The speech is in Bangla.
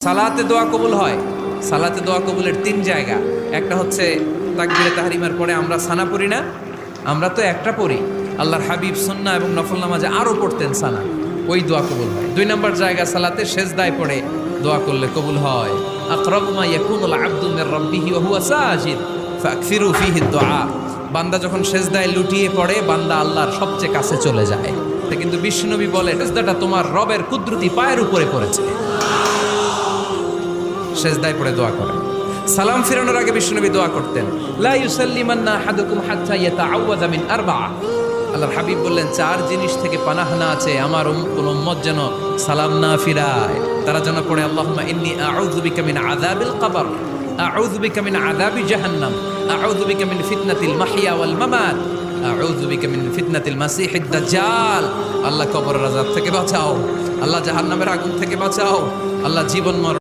সালাতে দোয়া কবুল হয়। সালাতে দোয়া কবুলের তিন জায়গা। একটা হচ্ছে তাকবীরে তাহরিমার পরে আমরা সানা পড়ি না, আমরা তো একটা পড়ি। আল্লাহর হাবিব সুন্নাহ এবং নফল নামাজে আরও পড়তেন সানা, ওই দোয়া কবুল হয়। দুই নম্বর জায়গা সালাতে সেজদায় পড়ে দোয়া করলে কবুল হয়। আকরাবু মা ইয়াকুনুল আবদু মির রাব্বিহি ওয়া হুয়া সাজিদ ফাকসিরু ফীহি দুআ। বান্দা যখন সেজদায় লুটিয়ে পড়ে, বান্দা আল্লাহর সবচেয়ে কাছে চলে যায়। কিন্তু বিশ্বনবী বলে, সেজদাটা তোমার রবের কুদরতি পায়ের উপরে পড়েছে। সেজদায় পড়ে দোয়া করেন। সালাম ফিরানোর আগে বিশ্বনবী দোয়া করতেন, লা ইউসাল্লিমান্না আহাদুকুম হাত্তা ইয়াতাআওয়াযা মিন আরবা'a। আল্লাহর হাবিব বললেন, চার জিনিস থেকে পানাহ না আছে আমার কোন উম্মত যেন সালাম না ফিরায়। তারা যেন পড়ে, আল্লাহুম্মা ইন্নী আউযু বিকা মিন আযাবিল কবর, আউযু বিকা মিন আযাবি জাহান্নাম, আউযু বিকা মিন ফিতনাতিল মাহইয়া ওয়াল মামাত, আউযু বিকা মিন ফিতনাতিল মাসিহিদ দাজ্জাল। আল্লাহ কবরের আযাব থেকে বাঁচাও, আল্লাহ জাহান্নামের আগুন থেকে বাঁচাও, আল্লাহ জীবন